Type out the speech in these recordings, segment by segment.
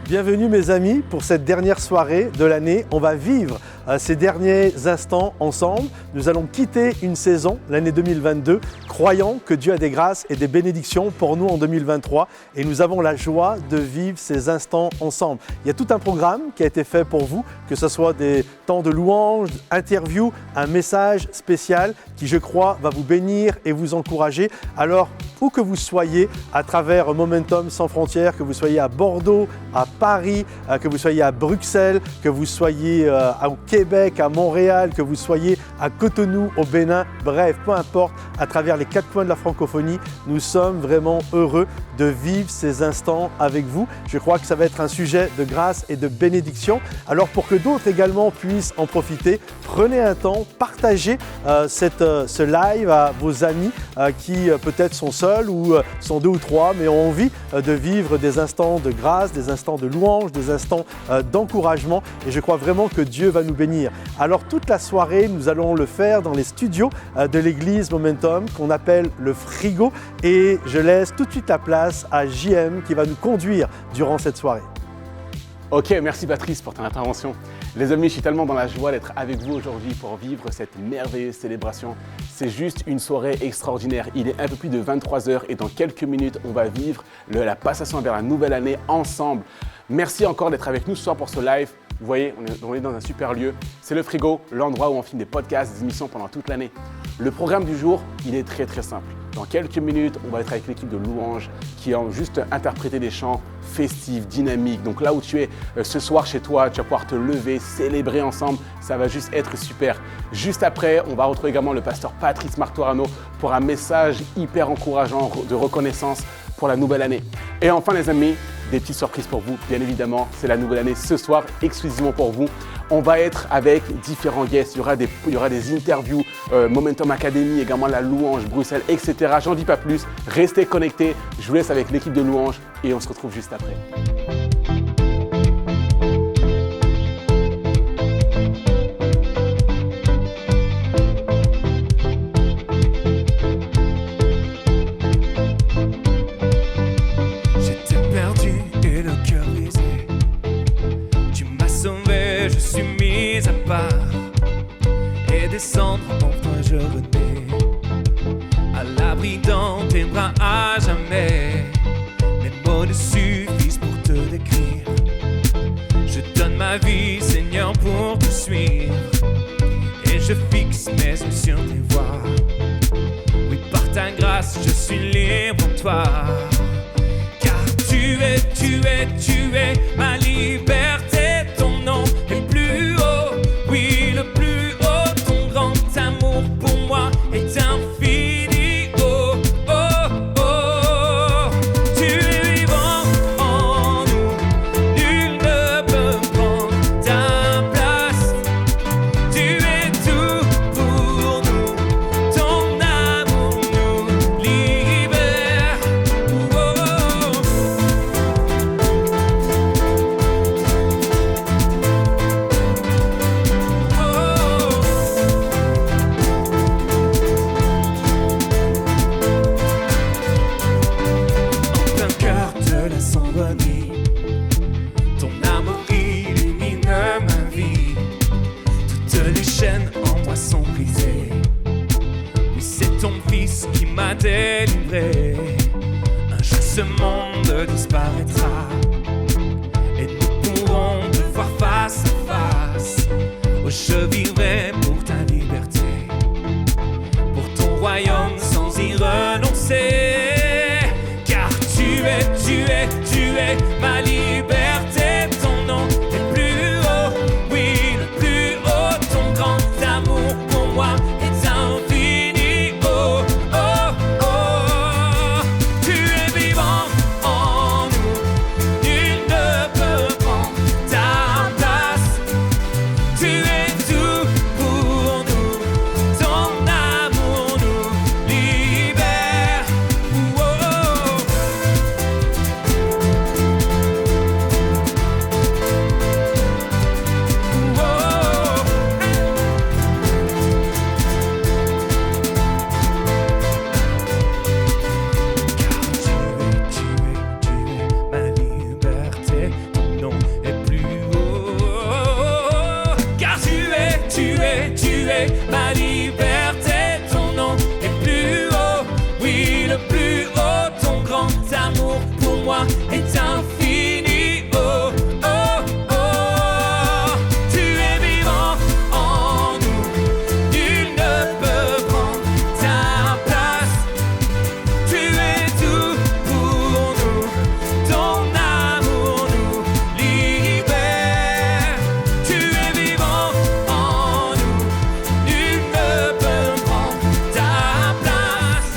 Bienvenue mes amis pour cette dernière soirée de l'année. On va vivre ces derniers instants ensemble. Nous allons quitter une saison, l'année 2022, croyant que Dieu a des grâces et des bénédictions pour nous en 2023 et nous avons la joie de vivre ces instants ensemble. Il y a tout un programme qui a été fait pour vous, que ce soit des temps de louanges, interviews, un message spécial qui, je crois, va vous bénir et vous encourager. Alors, où que vous soyez, à travers Momentum Sans Frontières, que vous soyez à Bordeaux, à Paris, que vous soyez à Bruxelles, que vous soyez au Québec, à Montréal, que vous soyez à Cotonou, au Bénin, bref, peu importe, à travers les quatre coins de la francophonie, nous sommes vraiment heureux de vivre ces instants avec vous. Je crois que ça va être un sujet de grâce et de bénédiction. Alors pour que d'autres également puissent en profiter, prenez un temps, partagez ce live à vos amis qui peut-être sont seuls ou sont deux ou trois, mais ont envie de vivre des instants de grâce, des instants de louange, des instants d'encouragement. Et je crois vraiment que Dieu va nous bénir. Alors toute la soirée, nous allons le faire dans les studios de l'église Momentum qu'on appelle le Frigo. Et je laisse tout de suite la place à JM qui va nous conduire durant cette soirée. Ok, merci Patrice pour ton intervention. Les amis, je suis tellement dans la joie d'être avec vous aujourd'hui pour vivre cette merveilleuse célébration. C'est juste une soirée extraordinaire. Il est un peu plus de 23h et dans quelques minutes, on va vivre la passation vers la nouvelle année ensemble. Merci encore d'être avec nous ce soir pour ce live. Vous voyez, on est dans un super lieu. C'est le Frigo, l'endroit où on filme des podcasts, des émissions pendant toute l'année. Le programme du jour, il est très simple. Dans quelques minutes, on va être avec l'équipe de louanges qui ont juste interprété des chants festifs, dynamiques. Donc là où tu es ce soir chez toi, tu vas pouvoir te lever, célébrer ensemble. Ça va juste être super. Juste après, on va retrouver également le pasteur Patrice Martorano pour un message hyper encourageant de reconnaissance pour la nouvelle année. Et enfin les amis, des petites surprises pour vous, bien évidemment. C'est la nouvelle année ce soir, exclusivement pour vous. On va être avec différents guests. Il y aura des interviews, Momentum Academy, également la louange, Bruxelles, etc. J'en dis pas plus. Restez connectés. Je vous laisse avec l'équipe de louange et on se retrouve juste après. Descendre en toi je renais, à l'abri dans tes bras à jamais. Mes mots ne suffisent pour te décrire. Je donne ma vie Seigneur pour te suivre. Et je fixe mes yeux sur tes voies. Oui, par ta grâce je suis libre en toi. Car tu es ma liberté. Ton nom est le plus haut, oui le plus haut. Amour pour moi est infini, oh, oh, oh. Tu es vivant en nous, nul ne peut prendre ta place. Tu es tout pour nous, ton amour nous libère, oh, oh. Ton amour illumine ma vie. Toutes les chaînes en moi sont brisées. Oui, c'est ton fils qui m'a délivré. Un jour ce monde disparaîtra et nous pourrons te voir face à face. Oh, je vivrai pour ta liberté, pour ton royaume sans y renoncer. Car tu es ma liberté, ton nom est le plus haut, oui le plus haut, ton grand amour pour moi est infini, oh, oh, oh. Tu es vivant en nous, nul ne peut prendre ta place. Tu es tout pour nous, ton amour nous libère, oh, oh. est infini. Oh, oh, oh. Tu es vivant en nous, nul ne peut prendre ta place. Tu es tout pour nous, ton amour nous libère. Tu es vivant en nous, nul ne peut prendre ta place.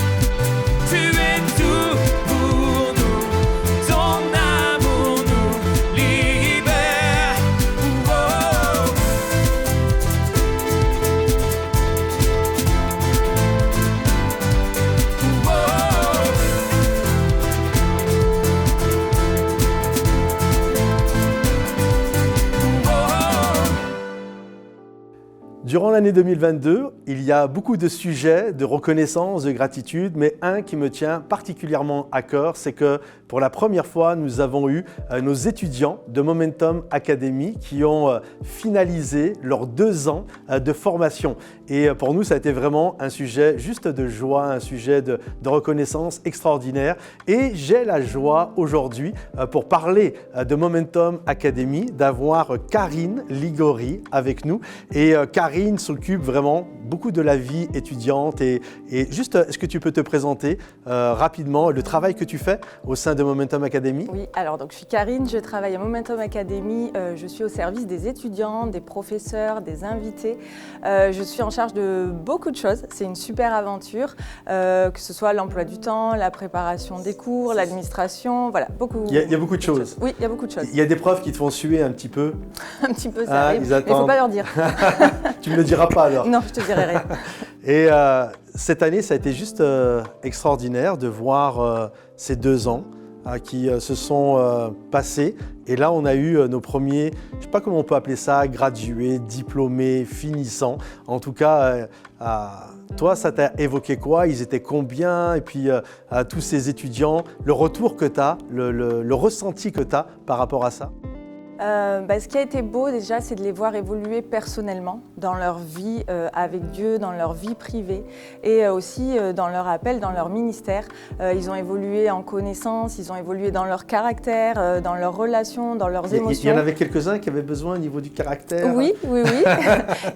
Tu es tout pour nous, ton amour nous libère. Oh. Durant l'année 2022, il y a beaucoup de sujets de reconnaissance, de gratitude, mais un qui me tient particulièrement à cœur, c'est que pour la première fois, nous avons eu nos étudiants de Momentum Academy qui ont finalisé leurs 2 ans de formation. Et pour nous, ça a été vraiment un sujet juste de joie, un sujet de reconnaissance extraordinaire. Et j'ai la joie aujourd'hui, pour parler de Momentum Academy, d'avoir Karine Ligori avec nous. Et Karine s'occupe vraiment beaucoup de la vie étudiante. Et juste, est-ce que tu peux te présenter rapidement le travail que tu fais au sein de Momentum Academy? Oui, alors donc je suis Karine, je travaille à Momentum Academy, je suis au service des étudiants, des professeurs, des invités. Je suis en charge de beaucoup de choses, c'est une super aventure, que ce soit l'emploi du temps, la préparation des cours, l'administration, voilà, beaucoup. Il y a beaucoup de choses. Oui, il y a beaucoup de choses. Il y a des profs qui te font suer un petit peu. Un petit peu, ça arrive, ils mais il ne faut pas leur dire. Tu me le diras pas alors. Non, je te dirai rien. Et cette année, ça a été juste extraordinaire de voir ces 2 ans qui se sont passés. Et là, on a eu nos premiers, je ne sais pas comment on peut appeler ça, gradués, diplômés, finissants. En tout cas, toi, ça t'a évoqué quoi? Ils étaient combien? Et puis, tous ces étudiants, le retour que tu as, le ressenti que tu as par rapport à ça? Ce qui a été beau déjà, c'est de les voir évoluer personnellement dans leur vie avec Dieu, dans leur vie privée et aussi dans leur appel, dans leur ministère. Ils ont évolué en connaissance, ils ont évolué dans leur caractère, dans leurs relations, dans leurs émotions. Il y en avait quelques-uns qui avaient besoin au niveau du caractère. Oui.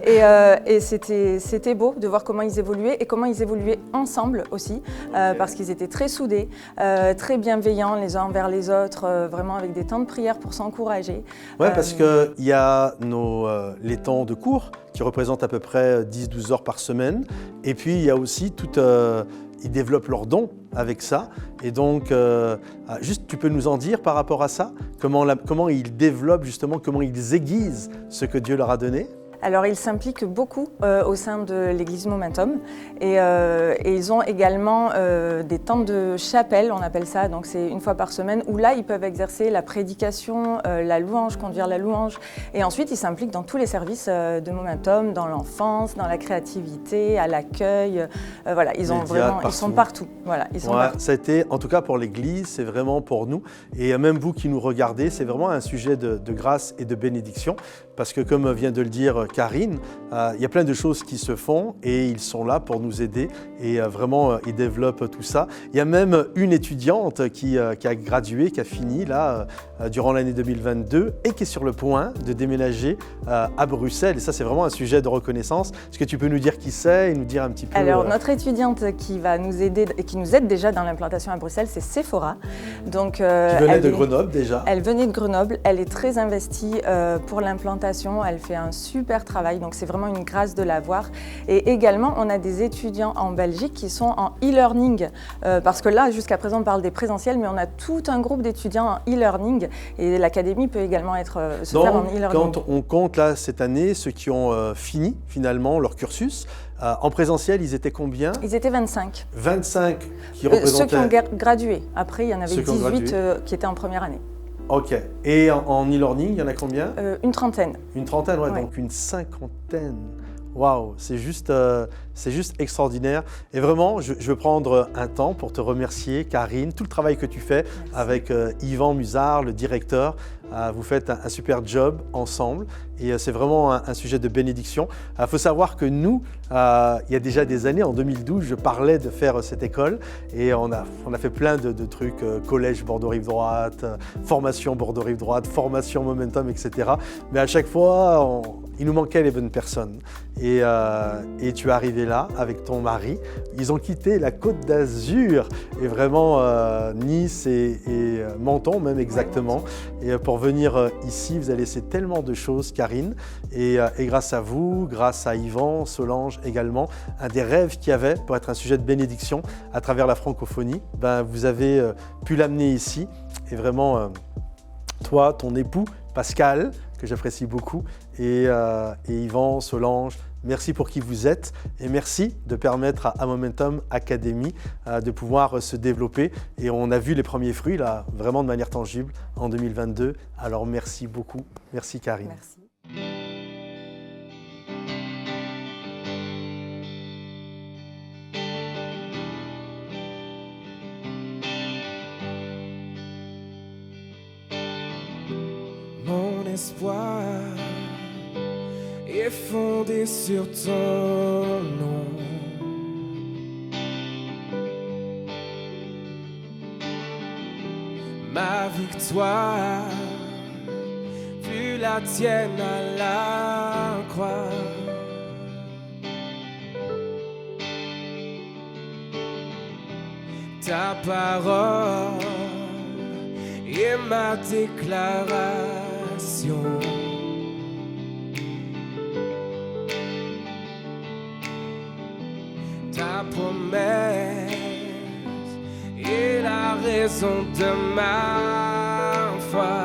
Et c'était beau de voir comment ils évoluaient et comment ils évoluaient ensemble aussi, parce qu'ils étaient très soudés, très bienveillants les uns envers les autres, vraiment avec des temps de prière pour s'encourager. Oui, parce qu'il y a les temps de cours qui représentent à peu près 10-12 heures par semaine. Et puis, il y a aussi ils développent leurs dons avec ça. Et donc, juste, tu peux nous en dire par rapport à ça? Comment ils développent justement, comment ils aiguisent ce que Dieu leur a donné? Alors, ils s'impliquent beaucoup au sein de l'église Momentum et ils ont également des temps de chapelle, on appelle ça, donc c'est 1 fois par semaine, où là, ils peuvent exercer la prédication, la louange, conduire la louange. Et ensuite, ils s'impliquent dans tous les services de Momentum, dans l'enfance, dans la créativité, à l'accueil. Voilà, ils sont partout. Voilà, ils sont partout. Ça a été, en tout cas pour l'église, c'est vraiment pour nous. Et même vous qui nous regardez, c'est vraiment un sujet de grâce et de bénédiction. Parce que comme vient de le dire Karine, il y a plein de choses qui se font et ils sont là pour nous aider et vraiment ils développent tout ça. Il y a même une étudiante qui a gradué, qui a fini là durant l'année 2022 et qui est sur le point de déménager à Bruxelles. Et ça, c'est vraiment un sujet de reconnaissance. Est-ce que tu peux nous dire qui c'est et nous dire un petit peu… Alors, notre étudiante qui va nous aider et qui nous aide déjà dans l'implantation à Bruxelles, c'est Sephora. Donc, qui venait de Grenoble déjà. Elle venait de Grenoble. Elle est très investie pour l'implantation. Elle fait un super travail. Donc, c'est vraiment une grâce de la voir. Et également, on a des étudiants en Belgique qui sont en e-learning. Parce que là, jusqu'à présent, on parle des présentiels, mais on a tout un groupe d'étudiants en e-learning. Et l'académie peut également se faire en e-learning. Quand on compte là cette année ceux qui ont fini finalement leur cursus, en présentiel, ils étaient combien? Ils étaient 25. 25 qui représentaient… Ceux qui ont gradué. Après, il y en avait 18 qui étaient en première année. Ok. Et en e-learning, il y en a combien? Une trentaine. Une trentaine, ouais. Donc une cinquantaine. Waouh, c'est juste extraordinaire. Et vraiment, je veux prendre un temps pour te remercier, Karine, tout le travail que tu fais avec Yvan Musard, le directeur. Vous faites un super job ensemble et c'est vraiment un sujet de bénédiction. Il faut savoir que nous, il y a déjà des années, en 2012, je parlais de faire cette école et on a fait plein de trucs, collège Bordeaux-Rive-Droite, formation Bordeaux-Rive-Droite, formation Momentum, etc. Mais à chaque fois, il nous manquait les bonnes personnes. Et tu es arrivé là avec ton mari. Ils ont quitté la Côte d'Azur et vraiment Nice et Menton même exactement. Et pour venir ici, vous avez laissé tellement de choses, Karine. Et grâce à vous, grâce à Yvan, Solange également, un des rêves qu'il y avait pour être un sujet de bénédiction à travers la francophonie, vous avez pu l'amener ici. Et vraiment, toi, ton époux, Pascal, que j'apprécie beaucoup, et Yvan, Solange, merci pour qui vous êtes et merci de permettre à Momentum Academy de pouvoir se développer. Et on a vu les premiers fruits là, vraiment de manière tangible en 2022. Alors merci beaucoup. Merci Karine. Merci. Mon espoir est fondé sur ton nom. Ma victoire fut la tienne à la croix. Ta parole est ma déclaration. Ta promesse est la raison de ma foi.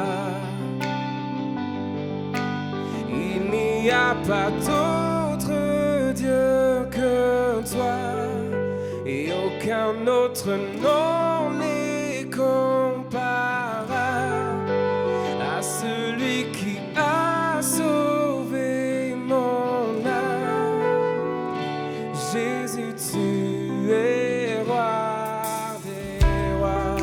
Il n'y a pas d'autre Dieu que toi, et aucun autre nom n'est comparable à celui qui a sauvé mon âme. Jésus, tu es roi des rois.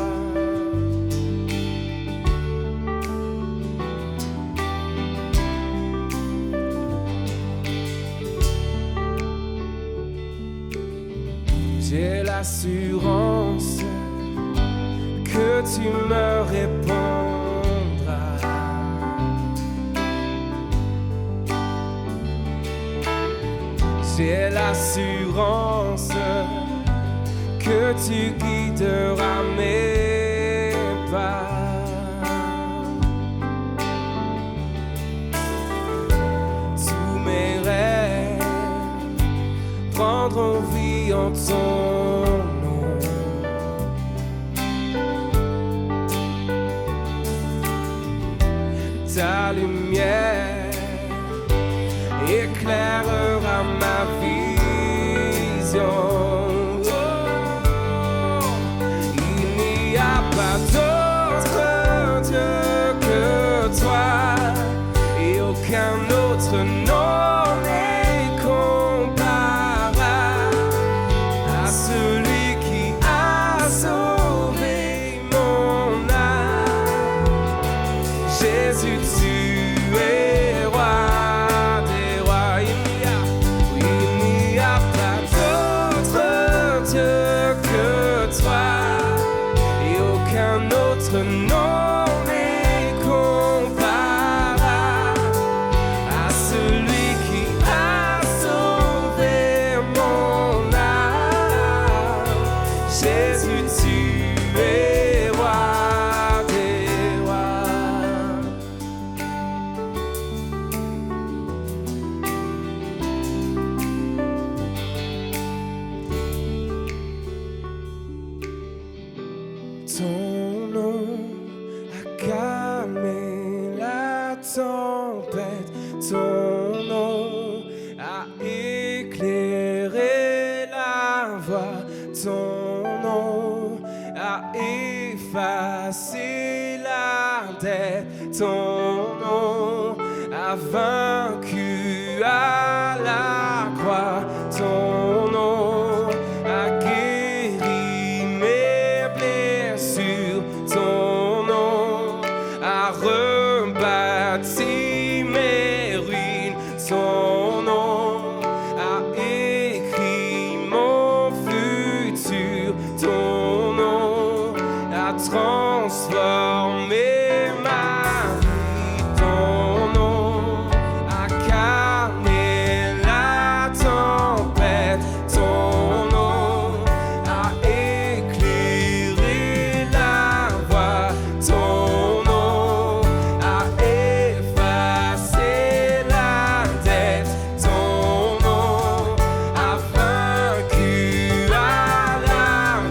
J'ai l'assurance que tu me répondras. J'ai l'assurance que tu guideras mes pas. Tous mes rêves prendront vie en ton nom. Ta lumière éclairera ma vision. Il n'y a pas d'autre Dieu que toi, et aucun autre nom n'est comparable à celui qui a sauvé mon âme. Jésus, tu es roi des rois. Il n'y a pas d'autre Dieu que toi, et aucun autre nom n'est comparable à celui qui a sauvé mon âme. Jésus, tu es roi des rois. Ton nom a calmé la tempête, ton nom a éclairé la voie, ton nom a effacé la dette, ton nom a vaincu à la bâti mes ruines. Son nom a écrit mon futur. Ton nom a transformé ma vie. Ton nom a calmé la tempête. Ton nom a éclairé la voie. Ton nom a effacé la dette. Ton nom a vaincu à la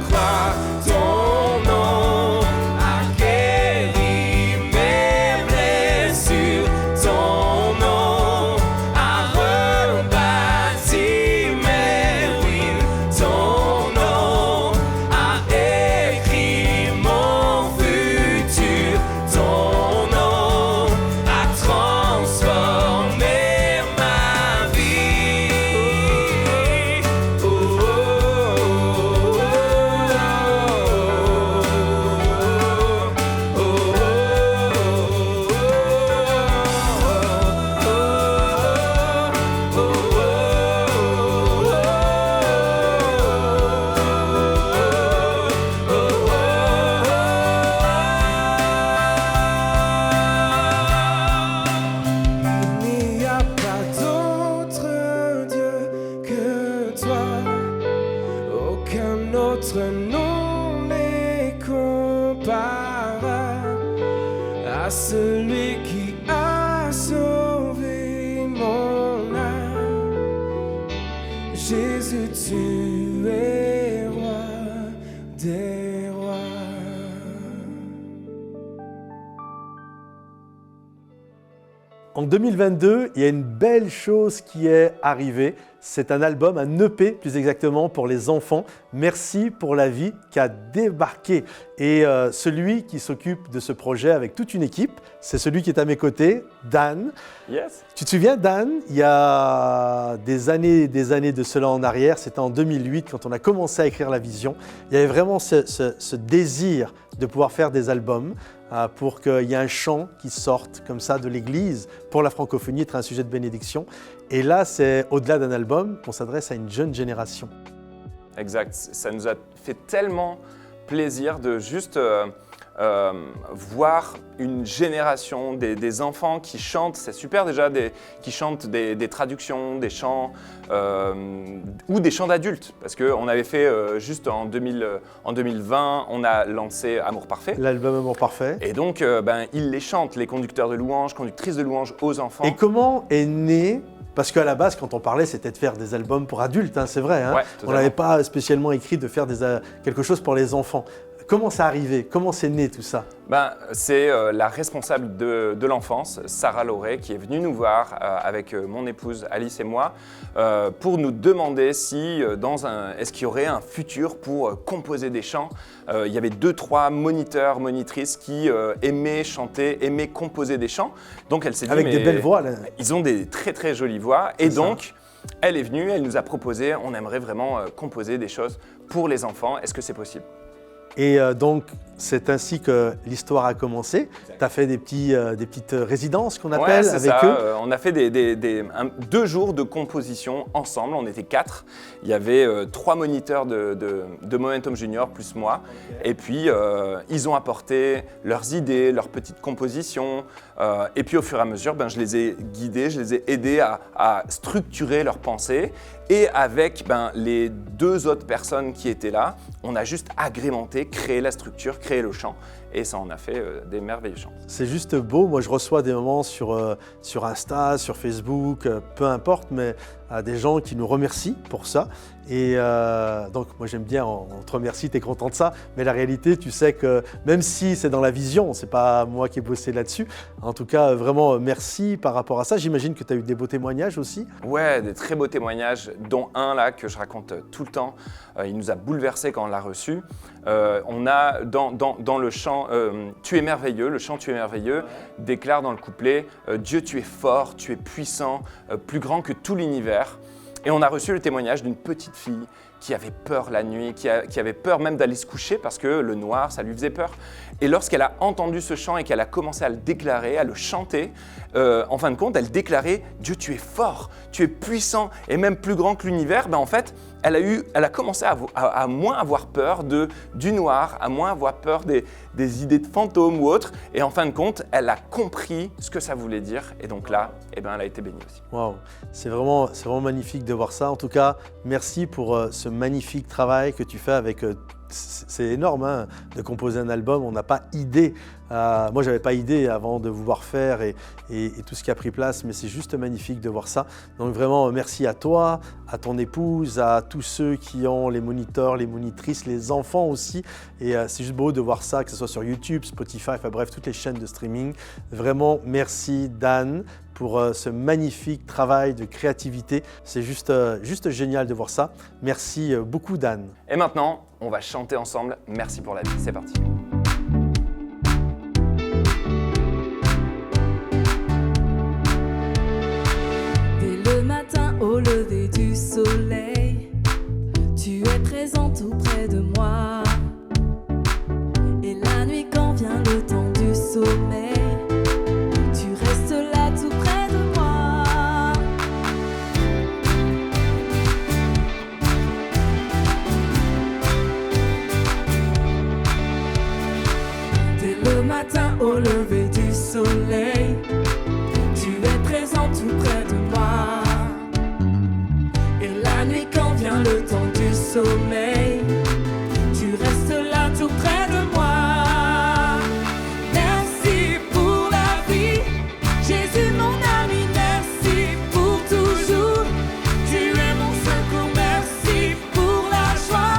croix. Ton nom a guéri mes blessures. Ton nom a rebâti mes ruines. Ton nom a écrit mon futur. Ton nom a transformé ma vie. Oh, il n'y a pas d'autre Dieu que toi. Aucun autre nom n'est comparable à celui qui a sauvé mon âme. Jésus, tu es roi des rois. En 2022, il y a une belle chose qui est arrivée. C'est un album, un EP plus exactement, pour les enfants. Merci pour la vie qui a débarqué. Et celui qui s'occupe de ce projet avec toute une équipe, c'est celui qui est à mes côtés, Dan. Yes. Tu te souviens, Dan, il y a des années de cela en arrière, c'était en 2008 quand on a commencé à écrire la vision. Il y avait vraiment ce désir de pouvoir faire des albums pour qu'il y ait un chant qui sorte comme ça de l'Église pour la francophonie, être un sujet de bénédiction. Et là, c'est au-delà d'un album qu'on s'adresse à une jeune génération. Exact. Ça nous a fait tellement plaisir de juste voir une génération, des enfants qui chantent, c'est super déjà, qui chantent des traductions, des chants ou des chants d'adultes. Parce qu'on avait fait juste en 2020, on a lancé Amour Parfait. L'album Amour Parfait. Et donc, ils les chantent, les conducteurs de louanges, conductrices de louanges aux enfants. Et comment est né? Parce qu'à la base, quand on parlait, c'était de faire des albums pour adultes, hein, c'est vrai. Hein, ouais, on n'avait pas spécialement écrit de faire quelque chose pour les enfants. Comment ça arrivé? Comment c'est né tout ça? C'est la responsable de l'enfance, Sarah Lauré, qui est venue nous voir avec mon épouse Alice et moi pour nous demander si est-ce qu'il y aurait un futur pour composer des chants. Il y avait 2-3 moniteurs, monitrices qui aimaient chanter, aimaient composer des chants. Donc elle s'est dit, avec des belles voix là. Ils ont des très très jolies voix. Et donc elle est venue, elle nous a proposé, on aimerait vraiment composer des choses pour les enfants. Est-ce que c'est possible? Et donc, c'est ainsi que l'histoire a commencé. Tu as fait des petites résidences qu'on appelle avec eux. On a fait 2 jours de composition ensemble. On était 4. Il y avait 3 moniteurs de Momentum Junior plus moi. Okay. Et puis, ils ont apporté leurs idées, leurs petites compositions. Et puis, au fur et à mesure, je les ai guidés, je les ai aidés à structurer leurs pensées. Et avec les 2 autres personnes qui étaient là, on a juste agrémenté, créé la structure, créé le chant. Et ça en a fait des merveilleux chants. C'est juste beau. Moi, je reçois des moments sur Insta, sur Facebook, peu importe, mais des gens qui nous remercient pour ça. Et donc, moi, j'aime bien, on te remercie, tu es content de ça. Mais la réalité, tu sais que même si c'est dans la vision, c'est pas moi qui ai bossé là-dessus. En tout cas, vraiment, merci par rapport à ça. J'imagine que tu as eu des beaux témoignages aussi. Ouais, des très beaux témoignages, dont un là que je raconte tout le temps. Il nous a bouleversés quand on l'a reçu. On a dans le chant Tu es merveilleux, le chant Tu es merveilleux déclare dans le couplet Dieu, tu es fort, tu es puissant, plus grand que tout l'univers. Et on a reçu le témoignage d'une petite fille qui avait peur la nuit, qui avait peur même d'aller se coucher parce que le noir, ça lui faisait peur. Et lorsqu'elle a entendu ce chant et qu'elle a commencé à le déclarer, à le chanter, en fin de compte, elle déclarait « Dieu, tu es fort, tu es puissant et même plus grand que l'univers ». En fait, elle a commencé à moins avoir peur du noir, à moins avoir peur des idées de fantômes ou autres. Et en fin de compte, elle a compris ce que ça voulait dire. Et donc là, elle a été bénie aussi. Waouh, c'est vraiment magnifique de voir ça. En tout cas, merci pour ce magnifique travail que tu fais avec... c'est énorme hein, de composer un album, on n'a pas idée. Moi, je n'avais pas idée avant de vous voir faire et tout ce qui a pris place, mais c'est juste magnifique de voir ça. Donc vraiment, merci à toi, à ton épouse, à tous ceux qui ont les moniteurs, les monitrices, les enfants aussi. Et c'est juste beau de voir ça, que ce soit sur YouTube, Spotify, enfin bref, toutes les chaînes de streaming. Vraiment, merci Dan pour ce magnifique travail de créativité. C'est juste génial de voir ça. Merci beaucoup Dan. Et maintenant, on va chanter ensemble « Merci pour la vie ». C'est parti. Dès le matin au lever du soleil, tu es présent tout près de moi. Et la nuit quand vient le temps du sommeil, tu restes là tout près de moi. Dès le matin au lever du soleil, tu es présent tout près de moi. Et la nuit quand vient le temps du sommeil, tu restes là tout près de moi. Merci pour la vie, Jésus mon ami, merci pour toujours. Tu es mon secours, merci pour la joie.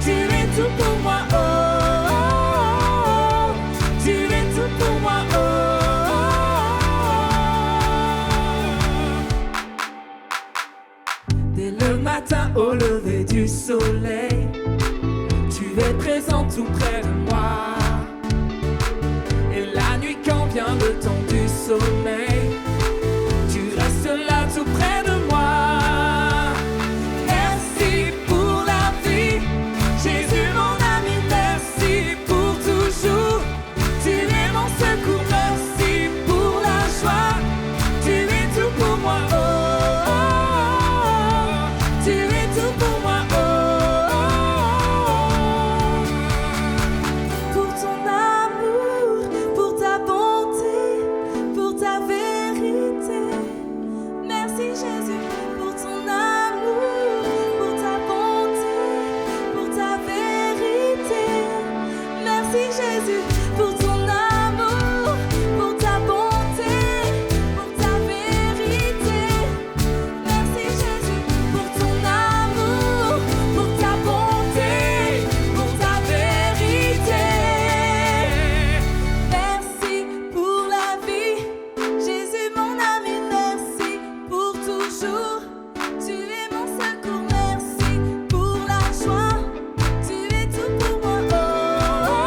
Tu es tout pour moi, oh, oh, oh. Tu es tout pour moi, oh, oh, oh. Dès le matin au lever du soleil, tu es présent tout près de moi. Et la nuit quand vient le temps du sommeil, tu restes là tout près de moi. Merci pour la vie, Jésus mon ami, merci pour toujours. Tu es mon secours, merci pour la joie. Tu es tout pour moi, oh, oh, oh. Tu es tout pour moi, oh, oh, oh. Pour ton amour, pour ta bonté, pour ta vérité. Merci Jésus pour ton amour, pour ta bonté, pour ta vérité. Merci Jésus pour ton amour, pour ta bonté, pour ta vérité. Merci Jésus pour ton amour, pour ta bonté, pour ta vérité. Merci pour la vie, Jésus mon ami, merci pour toujours. Tu es mon secours, merci pour la joie. Tu es tout pour moi, oh, oh,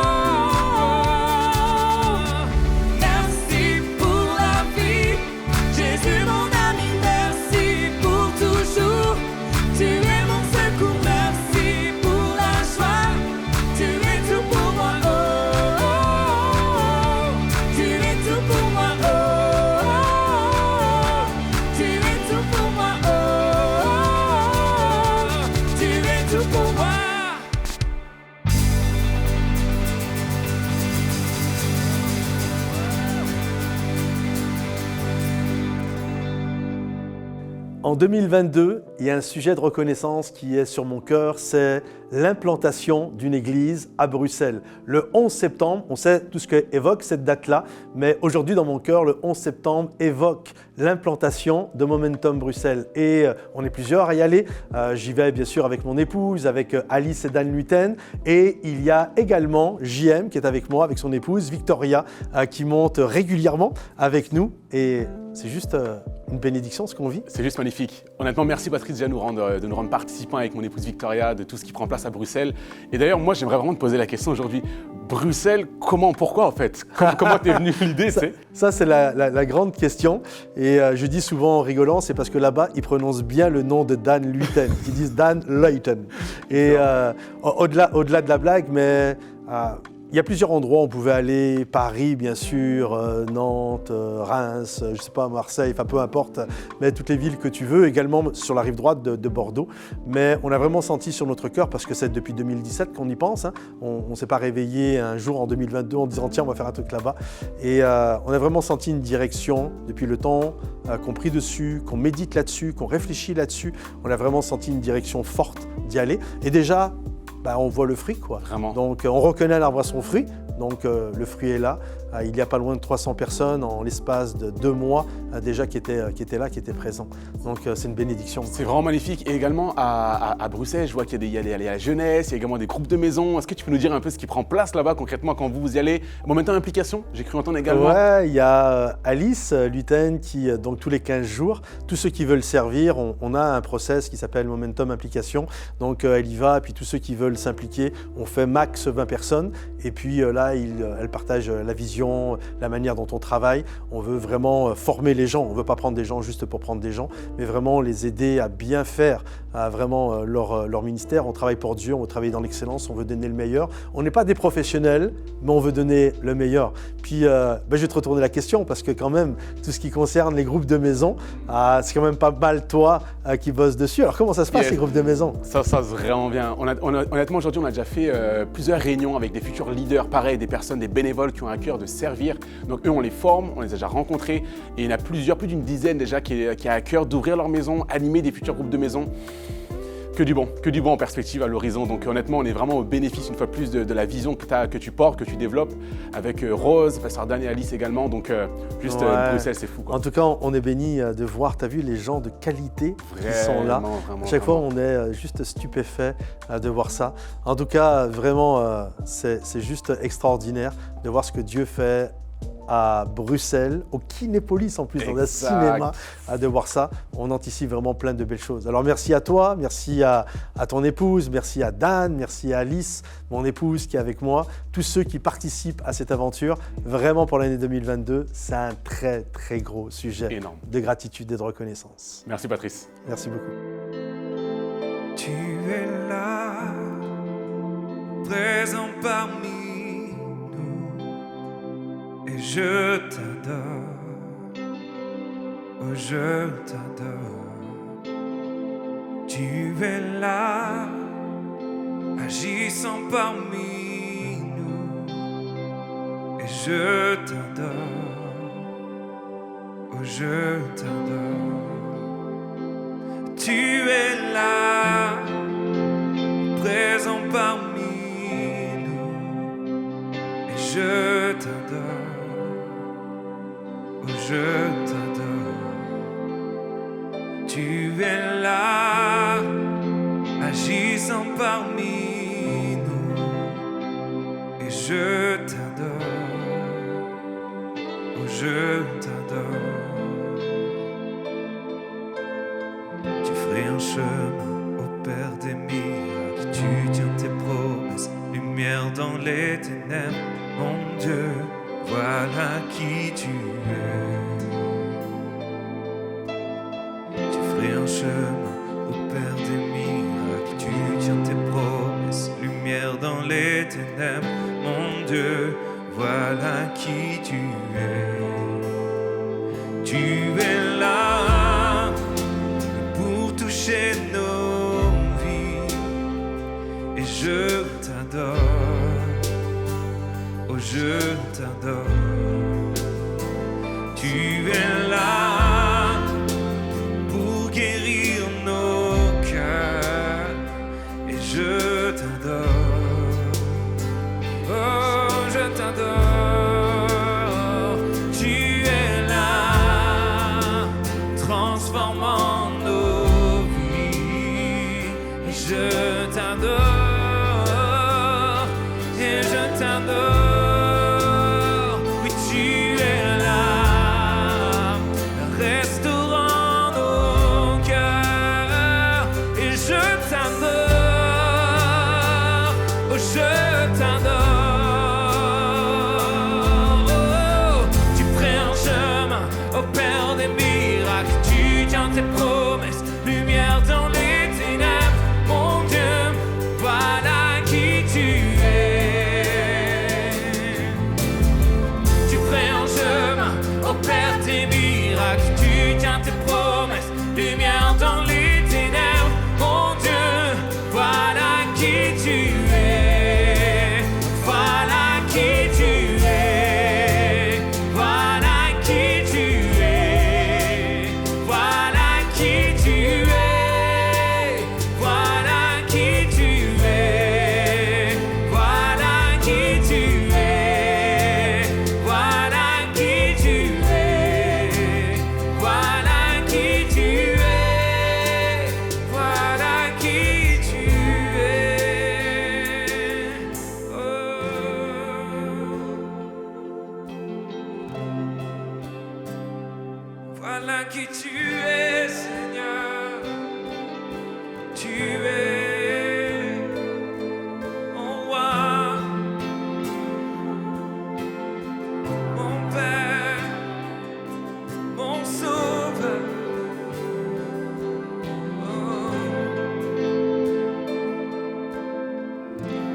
oh. Merci pour la vie, Jésus mon ami, merci pour toujours. Tu es mon secours, merci pour la joie. Tu es tout pour moi, oh, oh, oh. Tu es tout pour moi, oh, oh, oh. Tu es tout pour moi, oh, oh, oh. Tu es tout pour moi. En 2022, il y a un sujet de reconnaissance qui est sur mon cœur, c'est l'implantation d'une église à Bruxelles. Le 11 septembre, on sait tout ce qu'évoque cette date-là, mais aujourd'hui dans mon cœur, le 11 septembre évoque l'implantation de Momentum Bruxelles. Et on est plusieurs à y aller. J'y vais bien sûr avec mon épouse, avec Alice et Dan Luten. Et il y a également JM qui est avec moi, avec son épouse Victoria, qui monte régulièrement avec nous. Et c'est juste une bénédiction ce qu'on vit. C'est juste magnifique. Honnêtement, merci Patrice déjà de nous rendre participants avec mon épouse Victoria de tout ce qui prend place à Bruxelles. Et d'ailleurs, moi, j'aimerais vraiment te poser la question aujourd'hui. Bruxelles, comment, pourquoi en fait? Comment t'es venue l'idée? Ça, c'est la grande question. Et je dis souvent en rigolant, c'est parce que là-bas, ils prononcent bien le nom de Dan Luyten. Ils disent Dan Luyten. Et au-delà de la blague, mais il y a plusieurs endroits où on pouvait aller. Paris, bien sûr, Nantes, Reims, je sais pas, Marseille, enfin peu importe, mais toutes les villes que tu veux, également sur la rive droite de Bordeaux. Mais on a vraiment senti sur notre cœur, parce que c'est depuis 2017 qu'on y pense, hein. On ne s'est pas réveillé un jour en 2022 en disant tiens, on va faire un truc là-bas. Et on a vraiment senti une direction depuis le temps qu'on prie dessus, qu'on médite là-dessus, qu'on réfléchit là-dessus. On a vraiment senti une direction forte d'y aller. Et déjà, on voit le fruit, quoi. Vraiment. Donc on reconnaît l'arbre à son fruit, donc le fruit est là. Il y a pas loin de 300 personnes en l'espace de 2 mois déjà qui étaient là, qui étaient présents. Donc c'est une bénédiction. C'est vraiment magnifique. Et également à Bruxelles, je vois qu'il y a la jeunesse, il y a également des groupes de maisons. Est-ce que tu peux nous dire un peu ce qui prend place là-bas concrètement quand vous y allez? Momentum Implication, j'ai cru entendre également. Ouais, il y a Alice Luyten qui, donc tous les 15 jours, tous ceux qui veulent servir, on a un process qui s'appelle Momentum Implication. Donc elle y va, et puis tous ceux qui veulent s'impliquer, on fait max 20 personnes. Et puis là, elle partage la vision, la manière dont on travaille. On veut vraiment former les gens. On ne veut pas prendre des gens juste pour prendre des gens, mais vraiment les aider à bien faire vraiment leur ministère. On travaille pour Dieu, on veut travailler dans l'excellence, on veut donner le meilleur. On n'est pas des professionnels, mais on veut donner le meilleur. Puis je vais te retourner la question, parce que quand même, tout ce qui concerne les groupes de maison, c'est quand même pas mal toi qui bosses dessus. Alors comment ça se passe, les groupes de maison? Ça se passe vraiment bien. Honnêtement, aujourd'hui, on a déjà fait plusieurs réunions avec des futurs leaders, pareil, des personnes, des bénévoles qui ont à cœur de servir. Donc eux, on les forme, on les a déjà rencontrés, et il y en a plus d'une dizaine déjà qui a à cœur d'ouvrir leur maison, animer des futurs groupes de maison. Que du bon en perspective à l'horizon. Donc honnêtement, on est vraiment au bénéfice une fois de plus de la vision que tu portes, que tu développes avec Rose, Pasteur Dan et Alice également. Donc Bruxelles, c'est fou, quoi. En tout cas, on est béni de voir, tu as vu les gens de qualité qui sont là. Vraiment, Chaque fois, on est juste stupéfait de voir ça. En tout cas, vraiment, c'est juste extraordinaire de voir ce que Dieu fait à Bruxelles, au Kinépolis en plus, dans un cinéma, de voir ça. On anticipe vraiment plein de belles choses. Alors merci à toi, merci à ton épouse, merci à Dan, merci à Alice, mon épouse qui est avec moi, tous ceux qui participent à cette aventure. Vraiment pour l'année 2022, c'est un très très gros sujet de gratitude et de reconnaissance. Merci Patrice. Merci beaucoup. Tu es là, présent parmi et je t'adore, oh je t'adore. Tu es là, agissant parmi nous, et je t'adore, oh je t'adore. Tu es là, présent parmi nous, et je t'adore. Je t'adore, tu es là, agissant parmi nous, et je t'adore, oh je t'adore. Tu ferais un chemin au Père des miracles, tu tiens tes promesses, lumière dans les ténèbres, mon Dieu. Voilà qui tu es. Tu ferais un chemin au Père des miracles. Tu tiens tes promesses, lumière dans les ténèbres. Mon Dieu, voilà qui tu es. Tu es là pour toucher nos vies. Et je t'adore. Oh, je t'adore. Tu es là pour guérir nos cœurs. Et je t'adore. Oh, je t'adore. Voilà qui tu es, Seigneur. Tu es mon roi, mon Père, mon Sauveur. Oh.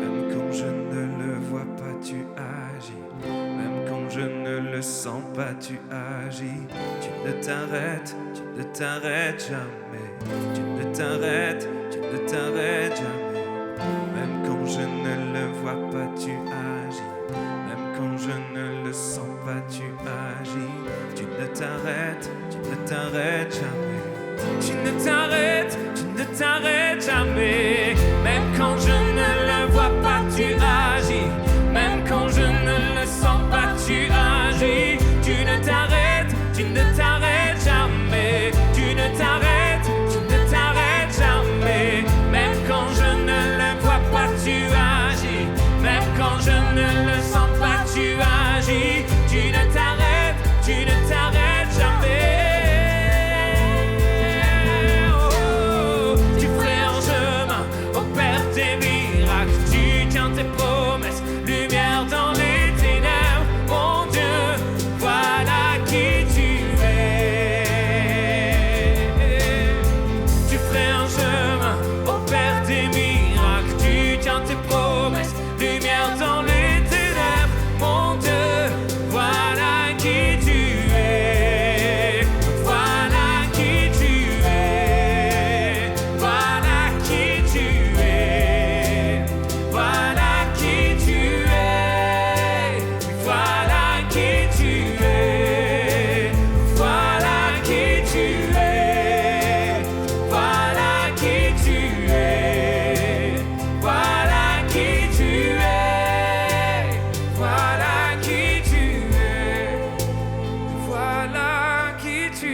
Même quand je ne le vois pas, tu agis. Même quand je ne le sens pas, tu agis. Tu ne t'arrêtes jamais. Tu ne t'arrêtes jamais. Même quand je ne le vois pas, tu agis. Même quand je ne le sens pas, tu agis. Tu ne t'arrêtes jamais. Tu ne t'arrêtes jamais. Même quand je ne le vois pas, tu agis. Même quand je ne le sens pas, tu agis. Tu ne t'arrêtes jamais. Tu ne t'arrêtes jamais. Même quand je ne le vois pas, tu agis. Même quand je ne le sens pas, tu agis. Tu ne t'arrêtes jamais. Oh, tu ferais un chemin, opères tes miracles, tu tiens tes promesses, lumière dans les ténèbres, mon Dieu, voilà qui tu es. Tu ferais un chemin, opères tes miracles, tu tiens tes promesses, lumière dans les ténèbres, mon Dieu, voilà qui tu es. Voilà qui tu es. Voilà qui tu es. Voilà qui tu es. Voilà qui tu es. Voilà qui tu es. Voilà qui tu es. Voilà qui tu es. Voilà qui tu es. Voilà qui tu es.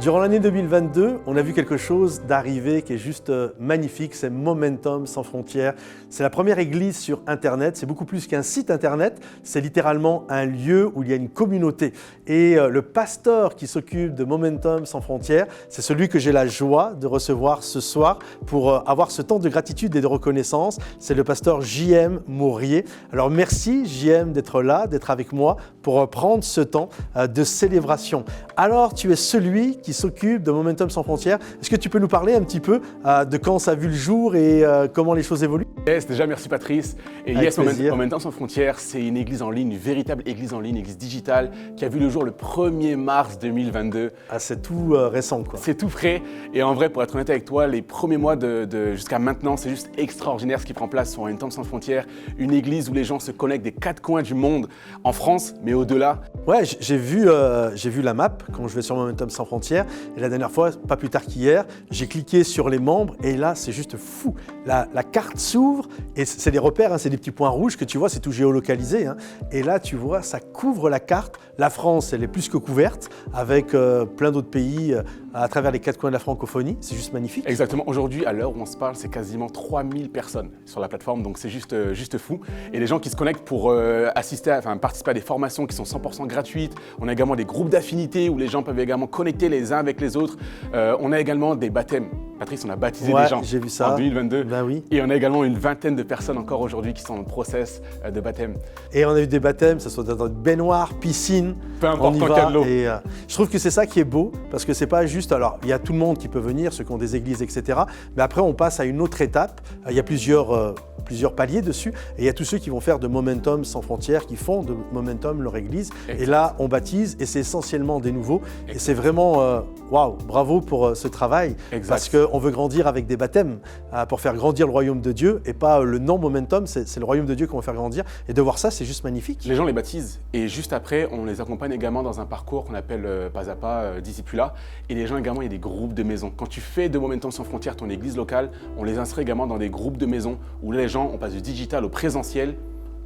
Durant l'année 2022, on a vu quelque chose d'arriver qui est juste magnifique, c'est Momentum sans frontières. C'est la première église sur Internet, c'est beaucoup plus qu'un site Internet, c'est littéralement un lieu où il y a une communauté. Et le pasteur qui s'occupe de Momentum sans frontières, c'est celui que j'ai la joie de recevoir ce soir pour avoir ce temps de gratitude et de reconnaissance. C'est le pasteur J.M. Mourier. Alors merci J.M. d'être là, d'être avec moi pour prendre ce temps de célébration. Alors tu es celui qui s'occupe de Momentum sans frontières. Est-ce que tu peux nous parler un petit peu de quand ça a vu le jour et comment les choses évoluent? Yes, déjà merci Patrice. Et Avec yes, plaisir. Momentum sans frontières, c'est une église en ligne, une véritable église en ligne, une église digitale qui a vu le jour le 1er mars 2022. Ah, c'est tout récent quoi. C'est tout frais et en vrai, pour être honnête avec toi, les premiers mois jusqu'à maintenant, c'est juste extraordinaire ce qui prend place sur Momentum sans frontières, une église où les gens se connectent des 4 coins du monde, en France, mais au-delà. Ouais, j'ai vu la map quand je vais sur Momentum sans frontières et la dernière fois, pas plus tard qu'hier, j'ai cliqué sur les membres et là c'est juste fou. La carte s'ouvre et c'est des repères, hein, c'est des petits points rouges que tu vois, c'est tout géolocalisé. Hein, et là tu vois, ça couvre la carte. La France, elle est plus que couverte avec plein d'autres pays à travers les 4 coins de la francophonie. C'est juste magnifique. Exactement. Aujourd'hui, à l'heure où on se parle, c'est quasiment 3000 personnes sur la plateforme, donc c'est juste fou. Et les gens qui se connectent pour participer à des formations qui sont 100% gratuites. On a également des groupes d'affinités où les gens peuvent également connecter les uns avec les autres. On a également des baptêmes. Patrice, on a baptisé des gens j'ai vu ça. en 2022. Ben oui. Et on a également une vingtaine de personnes encore aujourd'hui qui sont en process de baptême. Et on a eu des baptêmes, ça soit dans une baignoire, piscine, Peu importe on y en va. cas de l'eau. Et je trouve que c'est ça qui est beau, parce que c'est pas juste, alors il y a tout le monde qui peut venir, ceux qui ont des églises, etc. Mais après on passe à une autre étape, il y a plusieurs paliers dessus, et il y a tous ceux qui vont faire de Momentum sans frontières, qui font de Momentum leur église. Exact. Et là on baptise, et c'est essentiellement des nouveaux. Exact. Et c'est vraiment, waouh, bravo pour ce travail, Exact. parce qu'on veut grandir avec des baptêmes, pour faire grandir le royaume de Dieu, et pas le nom Momentum, c'est le royaume de Dieu qu'on va faire grandir. Et de voir ça, c'est juste magnifique. Les gens les baptisent et juste après, on les accompagne également dans un parcours qu'on appelle pas à pas, discipulat. Et les gens également, il y a des groupes de maisons. Quand tu fais de Momentum sans frontières ton église locale, on les inscrit également dans des groupes de maisons où les gens, on passe du digital au présentiel.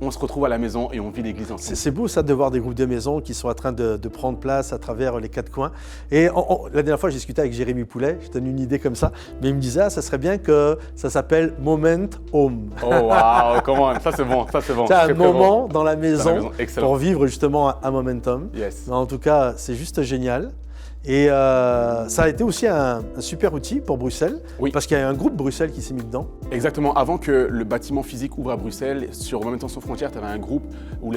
on se retrouve à la maison et on vit l'église ensemble. C'est beau ça de voir des groupes de maisons qui sont en train de prendre place à travers les quatre coins. Et la dernière fois, j'ai discuté avec Jérémy Poulet, je donne une idée comme ça, mais il me disait, ça serait bien que ça s'appelle Moment Home. Oh waouh, comment ça c'est bon, ça c'est bon. C'est un Très, très moment bon. dans la maison, excellent. pour vivre justement un momentum. Yes. En tout cas, c'est juste génial. Et ça a été aussi un super outil pour Bruxelles, Oui. parce qu'il y a un groupe Bruxelles qui s'est mis dedans. Exactement, avant que le bâtiment physique ouvre à Bruxelles, sur Momentum sans frontières, tu avais un groupe où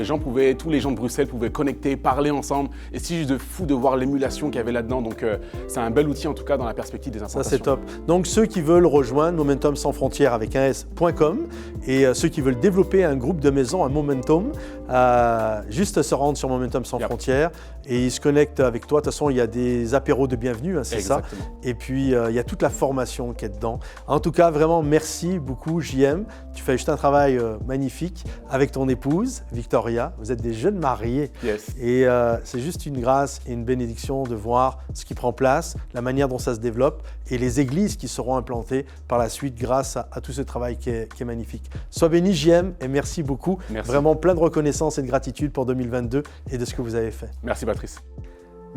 tous les gens de Bruxelles pouvaient connecter, parler ensemble. Et c'est juste de fou de voir l'émulation qu'il y avait là-dedans. Donc c'est un bel outil en tout cas dans la perspective des implantations. Ça c'est top. Donc ceux qui veulent rejoindre Momentum sans frontières avec un S.com et ceux qui veulent développer un groupe de maisons, un Momentum, juste se rendre sur Momentum sans frontières et ils se connectent avec toi. De toute façon, il y a des apéros de bienvenue, hein, c'est ça. Et puis il y a toute la formation qui est dedans. En tout cas, vraiment merci beaucoup JM. Tu fais juste un travail magnifique avec ton épouse Victoria. Vous êtes des jeunes mariés. Yes. Et c'est juste une grâce et une bénédiction de voir ce qui prend place, la manière dont ça se développe et les églises qui seront implantées par la suite grâce à tout ce travail qui est magnifique. Sois béni JM et merci beaucoup. Merci. Vraiment plein de reconnaissance et de gratitude pour 2022 et de ce que vous avez fait. Merci Patrice.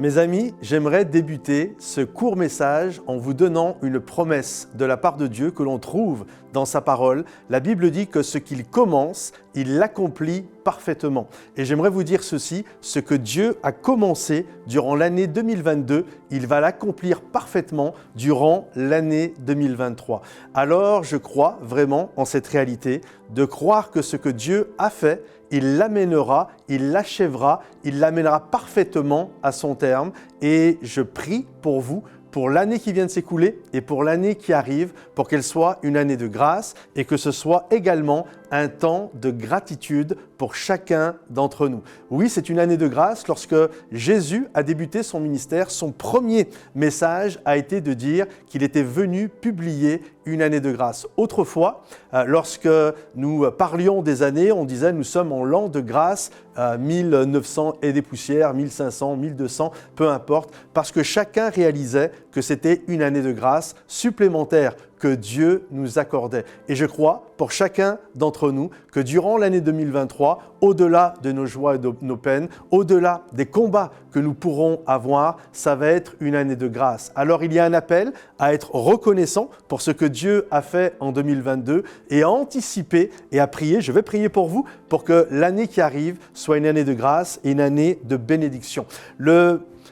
Mes amis, j'aimerais débuter ce court message en vous donnant une promesse de la part de Dieu que l'on trouve dans sa parole. La Bible dit que ce qu'il commence, il l'accomplit parfaitement. Et j'aimerais vous dire ceci, ce que Dieu a commencé durant l'année 2022, il va l'accomplir parfaitement durant l'année 2023. Alors je crois vraiment en cette réalité de croire que ce que Dieu a fait, il l'amènera, il l'achèvera, il l'amènera parfaitement à son terme. Et je prie pour vous, pour l'année qui vient de s'écouler et pour l'année qui arrive, pour qu'elle soit une année de grâce et que ce soit également un temps de gratitude pour chacun d'entre nous. Oui, c'est une année de grâce. Lorsque Jésus a débuté son ministère, son premier message a été de dire qu'il était venu publier une année de grâce. Autrefois, lorsque nous parlions des années, on disait nous sommes en l'an de grâce, 1900 et des poussières, 1500, 1200, peu importe, parce que chacun réalisait que c'était une année de grâce supplémentaire que Dieu nous accordait. Et je crois, pour chacun d'entre nous, que durant l'année 2023, au-delà de nos joies et de nos peines, au-delà des combats que nous pourrons avoir, ça va être une année de grâce. Alors il y a un appel à être reconnaissant pour ce que Dieu a fait en 2022 et à anticiper et à prier. Je vais prier pour vous pour que l'année qui arrive soit une année de grâce et une année de bénédiction.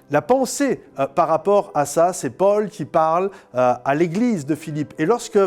La pensée par rapport à ça, c'est Paul qui parle à l'église de Philippe. Et lorsque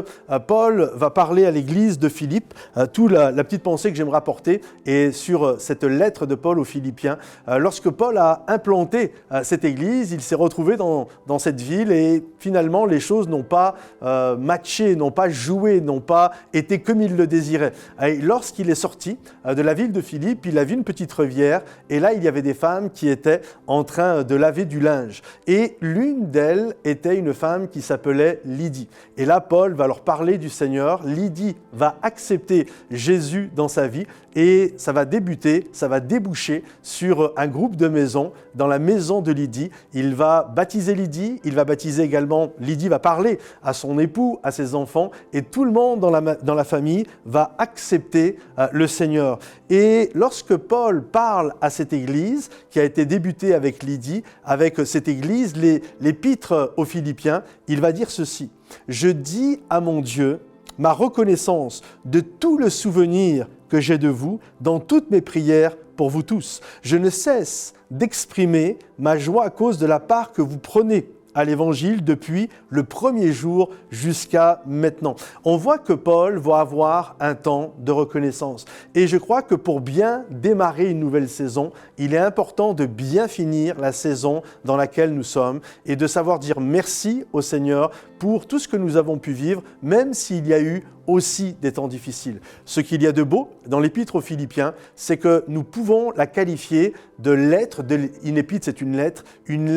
Paul va parler à l'église de Philippe, toute la petite pensée que j'aimerais apporter est sur cette lettre de Paul aux Philippiens. Lorsque Paul a implanté cette église, il s'est retrouvé dans cette ville et finalement les choses n'ont pas matché, n'ont pas joué, n'ont pas été comme il le désirait. Et lorsqu'il est sorti de la ville de Philippe, il a vu une petite rivière et là il y avait des femmes qui étaient en train de laver du linge. Et l'une d'elles était une femme qui s'appelait Lydie. Et là, Paul va leur parler du Seigneur. Lydie va accepter Jésus dans sa vie et ça va déboucher sur un groupe de maisons dans la maison de Lydie. Il va baptiser Lydie, il va baptiser également, Lydie va parler à son époux, à ses enfants et tout le monde dans la famille va accepter le Seigneur. Et lorsque Paul parle à cette église qui a été débutée avec Lydie, avec cette église, l'épître aux Philippiens, il va dire ceci. « Je dis à mon Dieu ma reconnaissance de tout le souvenir que j'ai de vous dans toutes mes prières pour vous tous. Je ne cesse d'exprimer ma joie à cause de la part que vous prenez à l'Évangile depuis le premier jour jusqu'à maintenant. » On voit que Paul va avoir un temps de reconnaissance. Et je crois que pour bien démarrer une nouvelle saison, il est important de bien finir la saison dans laquelle nous sommes et de savoir dire merci au Seigneur pour tout ce que nous avons pu vivre, même s'il y a eu aussi des temps difficiles. Ce qu'il y a de beau dans l'épître aux Philippiens, c'est que nous pouvons la qualifier de lettre, une épître c'est une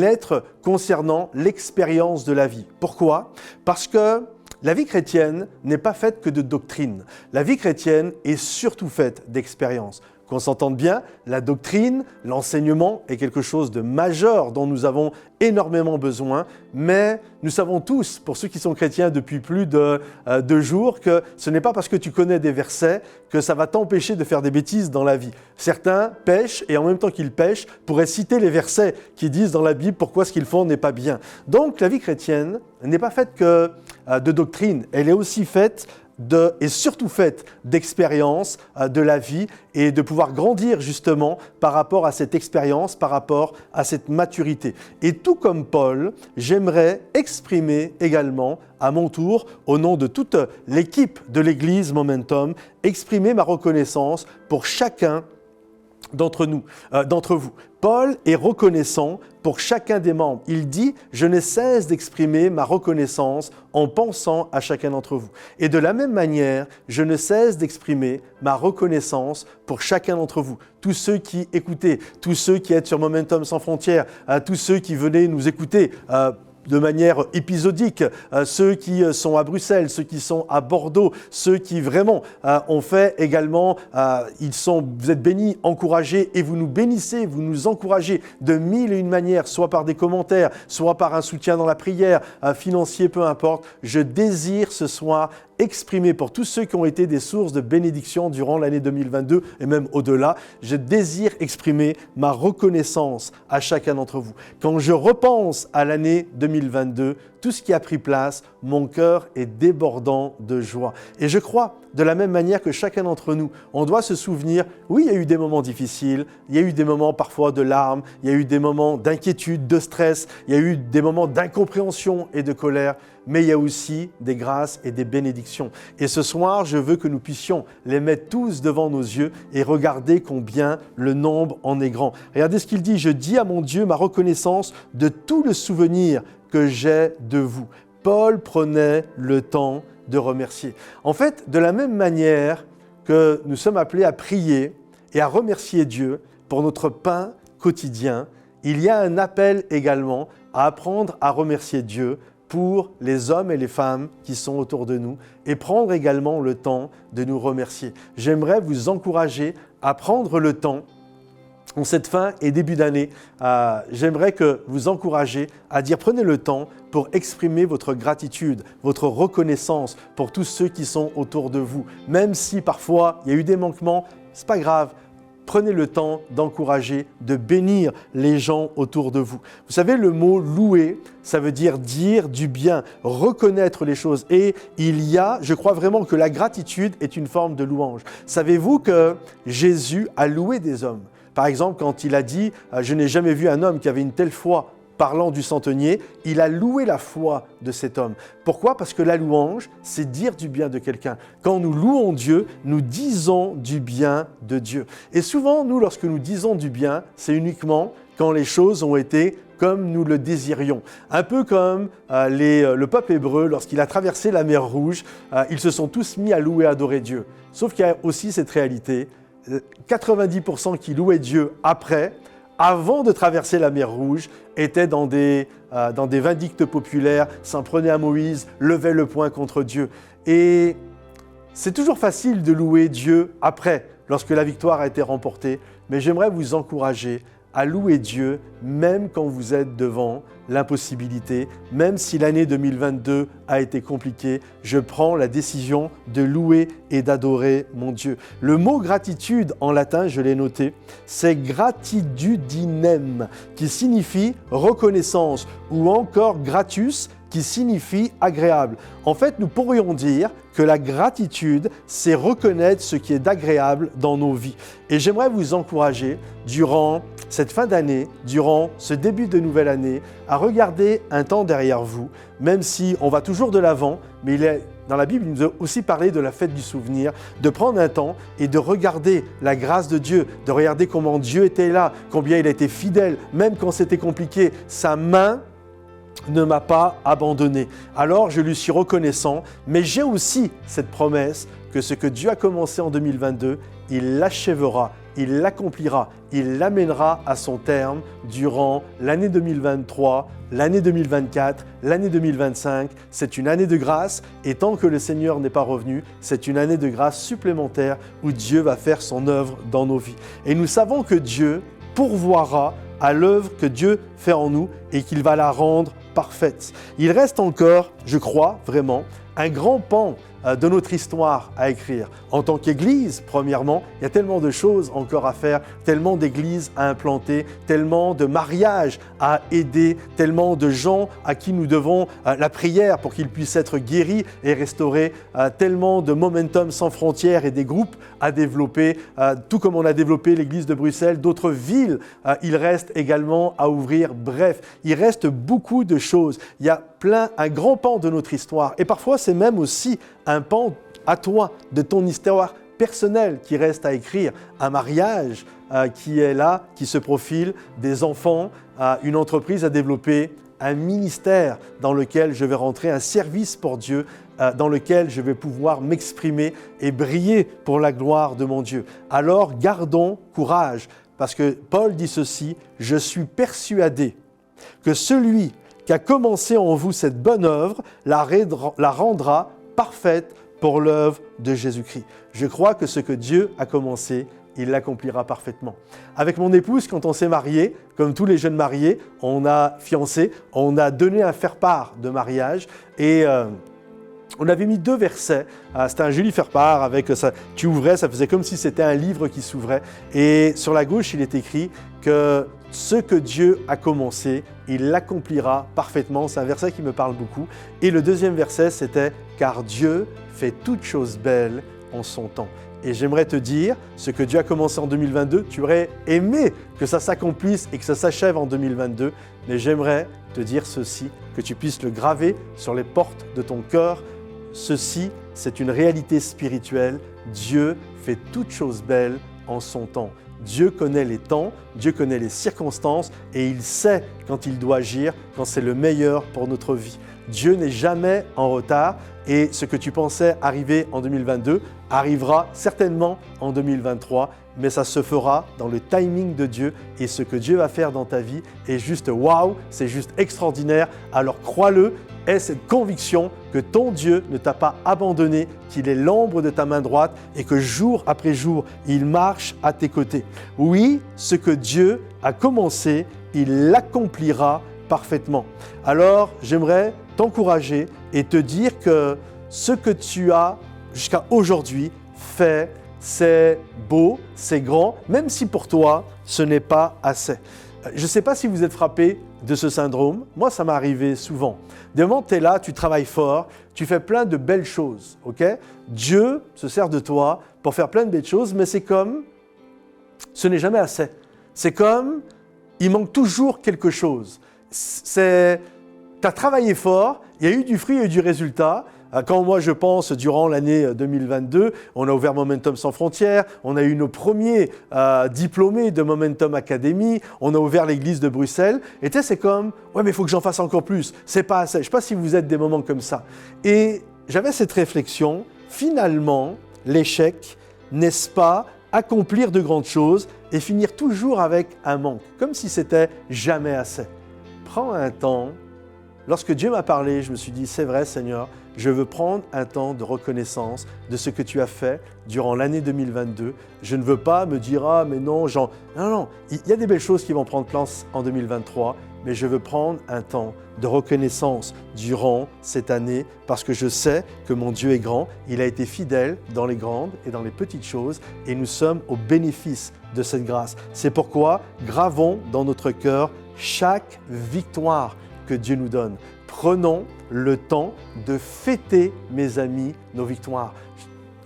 lettre concernant l'expérience de la vie. Pourquoi ? Parce que la vie chrétienne n'est pas faite que de doctrine. La vie chrétienne est surtout faite d'expérience. qu'on s'entende bien, la doctrine, l'enseignement est quelque chose de majeur dont nous avons énormément besoin, mais nous savons tous, pour ceux qui sont chrétiens depuis plus de 2 jours, que ce n'est pas parce que tu connais des versets que ça va t'empêcher de faire des bêtises dans la vie. Certains pêchent et en même temps qu'ils pêchent, pourraient citer les versets qui disent dans la Bible pourquoi ce qu'ils font n'est pas bien. Donc la vie chrétienne n'est pas faite que de doctrine, elle est aussi faite et surtout faite d'expérience de la vie et de pouvoir grandir justement par rapport à cette expérience, par rapport à cette maturité. Et tout comme Paul, j'aimerais exprimer également à mon tour, au nom de toute l'équipe de l'Église Momentum, exprimer ma reconnaissance pour chacun d'entre vous. Paul est reconnaissant pour chacun des membres. Il dit « Je ne cesse d'exprimer ma reconnaissance en pensant à chacun d'entre vous. » Et de la même manière, je ne cesse d'exprimer ma reconnaissance pour chacun d'entre vous. Tous ceux qui écoutaient, tous ceux qui êtes sur Momentum Sans Frontières, tous ceux qui venaient nous écouter de manière épisodique, ceux qui sont à Bruxelles, ceux qui sont à Bordeaux, ceux qui vraiment ont fait également, vous êtes bénis, encouragés et vous nous bénissez, vous nous encouragez de 1001 manières, soit par des commentaires, soit par un soutien dans la prière, financier, peu importe. Je désire ce soir exprimer pour tous ceux qui ont été des sources de bénédiction durant l'année 2022 et même au-delà, je désire exprimer ma reconnaissance à chacun d'entre vous. Quand je repense à l'année 2022, tout ce qui a pris place, mon cœur est débordant de joie. Et je crois, de la même manière que chacun d'entre nous, on doit se souvenir, oui, il y a eu des moments difficiles, il y a eu des moments parfois de larmes, il y a eu des moments d'inquiétude, de stress, il y a eu des moments d'incompréhension et de colère, mais il y a aussi des grâces et des bénédictions. Et ce soir, je veux que nous puissions les mettre tous devant nos yeux et regarder combien le nombre en est grand. Regardez ce qu'il dit, « Je dis à mon Dieu ma reconnaissance de tout le souvenir que j'ai de vous. » Paul prenait le temps de remercier. En fait, de la même manière que nous sommes appelés à prier et à remercier Dieu pour notre pain quotidien, il y a un appel également à apprendre à remercier Dieu pour les hommes et les femmes qui sont autour de nous et prendre également le temps de nous remercier. J'aimerais vous encourager à prendre le temps en cette fin et début d'année. J'aimerais que vous encourager à dire prenez le temps pour exprimer votre gratitude, votre reconnaissance pour tous ceux qui sont autour de vous. Même si parfois il y a eu des manquements, c'est pas grave. Prenez le temps d'encourager, de bénir les gens autour de vous. Vous savez, le mot « louer », ça veut dire du bien, reconnaître les choses. Et je crois vraiment que la gratitude est une forme de louange. Savez-vous que Jésus a loué des hommes ? Par exemple, quand il a dit « Je n'ai jamais vu un homme qui avait une telle foi », parlant du centenier, il a loué la foi de cet homme. Pourquoi ? Parce que la louange, c'est dire du bien de quelqu'un. Quand nous louons Dieu, nous disons du bien de Dieu. Et souvent, nous, lorsque nous disons du bien, c'est uniquement quand les choses ont été comme nous le désirions. Un peu comme le peuple hébreu, lorsqu'il a traversé la mer Rouge, ils se sont tous mis à louer et adorer Dieu. Sauf qu'il y a aussi cette réalité, 90% qui louaient Dieu avant de traverser la mer Rouge, étaient dans des vindictes populaires, s'en prenaient à Moïse, levaient le poing contre Dieu. Et c'est toujours facile de louer Dieu après, lorsque la victoire a été remportée, mais j'aimerais vous encourager à louer Dieu même quand vous êtes devant l'impossibilité, même si l'année 2022 a été compliquée, je prends la décision de louer et d'adorer mon Dieu. Le mot gratitude en latin, je l'ai noté, c'est gratitudinem, qui signifie reconnaissance, ou encore gratus, qui signifie agréable. En fait, nous pourrions dire que la gratitude, c'est reconnaître ce qui est d'agréable dans nos vies. Et j'aimerais vous encourager, durant cette fin d'année, durant ce début de nouvelle année, à regarder un temps derrière vous, même si on va toujours de l'avant, mais dans la Bible, il nous a aussi parlé de la fête du souvenir, de prendre un temps et de regarder la grâce de Dieu, de regarder comment Dieu était là, combien il a été fidèle, même quand c'était compliqué, sa main ne m'a pas abandonné. Alors je lui suis reconnaissant, mais j'ai aussi cette promesse que ce que Dieu a commencé en 2022, il l'achèvera il l'accomplira, il l'amènera à son terme durant l'année 2023, l'année 2024, l'année 2025. C'est une année de grâce et tant que le Seigneur n'est pas revenu, c'est une année de grâce supplémentaire où Dieu va faire son œuvre dans nos vies. Et nous savons que Dieu pourvoira à l'œuvre que Dieu fait en nous et qu'il va la rendre parfaite. Il reste encore, je crois vraiment, un grand pan de notre histoire à écrire. En tant qu'Église, premièrement, il y a tellement de choses encore à faire, tellement d'églises à implanter, tellement de mariages à aider, tellement de gens à qui nous devons la prière pour qu'ils puissent être guéris et restaurés, tellement de momentum sans frontières et des groupes à développer, tout comme on a développé l'Église de Bruxelles, d'autres villes, il reste également à ouvrir. Bref, il reste beaucoup de choses. Il y a un grand pan de notre histoire et parfois c'est même aussi un pan à toi, de ton histoire personnelle qui reste à écrire, un mariage qui est là, qui se profile, des enfants, une entreprise à développer, un ministère dans lequel je vais rentrer, un service pour Dieu dans lequel je vais pouvoir m'exprimer et briller pour la gloire de mon Dieu. Alors gardons courage parce que Paul dit ceci, « Je suis persuadé que celui qui a commencé en vous cette bonne œuvre la rendra parfaite pour l'œuvre de Jésus-Christ. » Je crois que ce que Dieu a commencé, il l'accomplira parfaitement. Avec mon épouse, quand on s'est mariés, comme tous les jeunes mariés, on a fiancé, on a donné un faire-part de mariage et on avait mis 2 versets. C'était un joli faire-part avec ça. Tu ouvrais, ça faisait comme si c'était un livre qui s'ouvrait. Et sur la gauche, il est écrit que ce que Dieu a commencé, il l'accomplira parfaitement. C'est un verset qui me parle beaucoup. Et le deuxième verset, c'était « Car Dieu fait toutes choses belles en son temps ». Et j'aimerais te dire, ce que Dieu a commencé en 2022, tu aurais aimé que ça s'accomplisse et que ça s'achève en 2022. Mais j'aimerais te dire ceci, que tu puisses le graver sur les portes de ton cœur. Ceci, c'est une réalité spirituelle. Dieu fait toutes choses belles en son temps. Dieu connaît les temps, Dieu connaît les circonstances et il sait quand il doit agir, quand c'est le meilleur pour notre vie. Dieu n'est jamais en retard et ce que tu pensais arriver en 2022 arrivera certainement en 2023, mais ça se fera dans le timing de Dieu et ce que Dieu va faire dans ta vie est juste waouh, c'est juste extraordinaire. Alors crois-le, aie cette conviction que ton Dieu ne t'a pas abandonné, qu'il est l'ombre de ta main droite et que jour après jour, il marche à tes côtés. Oui, ce que Dieu a commencé, il l'accomplira parfaitement. Alors, j'aimerais t'encourager et te dire que ce que tu as jusqu'à aujourd'hui fait, c'est beau, c'est grand, même si pour toi, ce n'est pas assez. Je ne sais pas si vous êtes frappé de ce syndrome. Moi, ça m'est arrivé souvent. Des moments, tu es là, tu travailles fort, tu fais plein de belles choses. Okay? Dieu se sert de toi pour faire plein de belles choses, mais c'est comme, ce n'est jamais assez. C'est comme, il manque toujours quelque chose. Tu as travaillé fort, il y a eu du fruit et du résultat. Quand moi je pense, durant l'année 2022, on a ouvert Momentum Sans Frontières, on a eu nos premiers diplômés de Momentum Academy, on a ouvert l'église de Bruxelles. Et tu sais, c'est comme, ouais mais il faut que j'en fasse encore plus, c'est pas assez. Je ne sais pas si vous êtes des moments comme ça. Et j'avais cette réflexion, finalement, l'échec, n'est-ce pas accomplir de grandes choses et finir toujours avec un manque, comme si c'était jamais assez. Prends un temps. Lorsque Dieu m'a parlé, je me suis dit, c'est vrai Seigneur, je veux prendre un temps de reconnaissance de ce que tu as fait durant l'année 2022. Je ne veux pas me dire, ah mais non, non, il y a des belles choses qui vont prendre place en 2023, mais je veux prendre un temps de reconnaissance durant cette année parce que je sais que mon Dieu est grand, il a été fidèle dans les grandes et dans les petites choses et nous sommes au bénéfice de cette grâce. C'est pourquoi gravons dans notre cœur chaque victoire que Dieu nous donne. Prenons le temps de fêter, mes amis, nos victoires.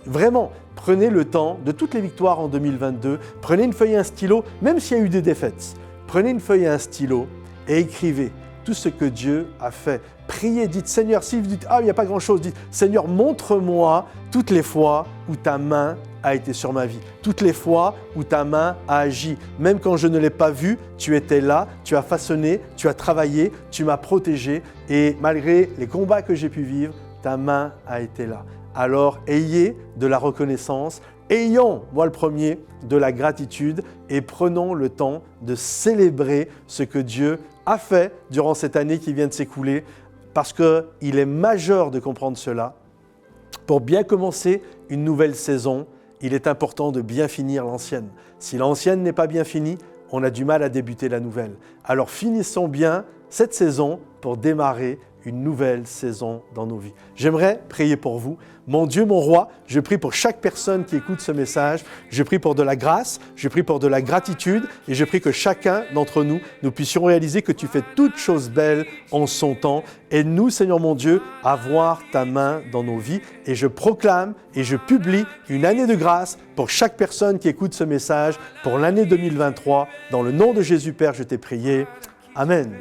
Vraiment, prenez le temps de toutes les victoires en 2022. Prenez une feuille et un stylo, même s'il y a eu des défaites. Prenez une feuille et un stylo et écrivez tout ce que Dieu a fait. Priez, dites Seigneur, si vous dites « Ah, il n'y a pas grand-chose », dites « Seigneur, montre-moi toutes les fois où ta main a été sur ma vie, toutes les fois où ta main a agi. Même quand je ne l'ai pas vu, tu étais là, tu as façonné, tu as travaillé, tu m'as protégé et malgré les combats que j'ai pu vivre, ta main a été là. » Alors, ayez de la reconnaissance Ayons, moi le premier, de la gratitude et prenons le temps de célébrer ce que Dieu a fait durant cette année qui vient de s'écouler, parce qu'il est majeur de comprendre cela. Pour bien commencer une nouvelle saison, il est important de bien finir l'ancienne. Si l'ancienne n'est pas bien finie, on a du mal à débuter la nouvelle. Alors finissons bien cette saison pour démarrer une nouvelle saison dans nos vies. J'aimerais prier pour vous. Mon Dieu, mon roi, je prie pour chaque personne qui écoute ce message. Je prie pour de la grâce, je prie pour de la gratitude et je prie que chacun d'entre nous, nous puissions réaliser que tu fais toutes choses belles en son temps. Aide-nous, Seigneur mon Dieu, à voir ta main dans nos vies. Et je proclame et je publie une année de grâce pour chaque personne qui écoute ce message pour l'année 2023. Dans le nom de Jésus, Père, je t'ai prié. Amen.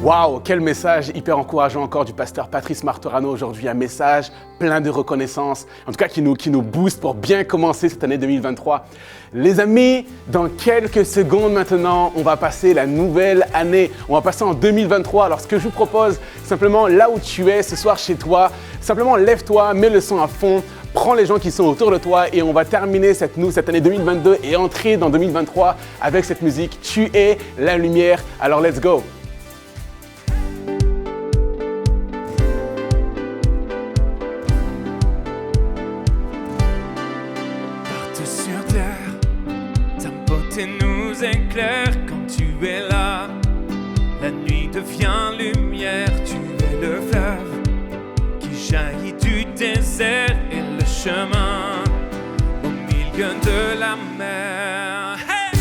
Waouh, quel message hyper encourageant encore du pasteur Patrice Martorano aujourd'hui. Un message plein de reconnaissance, en tout cas qui nous booste pour bien commencer cette année 2023. Les amis, dans quelques secondes maintenant, on va passer la nouvelle année. On va passer en 2023. Alors ce que je vous propose, simplement là où tu es, ce soir chez toi, simplement lève-toi, mets le son à fond. Prends les gens qui sont autour de toi et on va terminer cette année 2022 et entrer dans 2023 avec cette musique. Tu es la lumière, alors let's go! Éclaire quand tu es là, la nuit devient lumière, tu es le fleuve qui jaillit du désert et le chemin au milieu de la mer. Hey!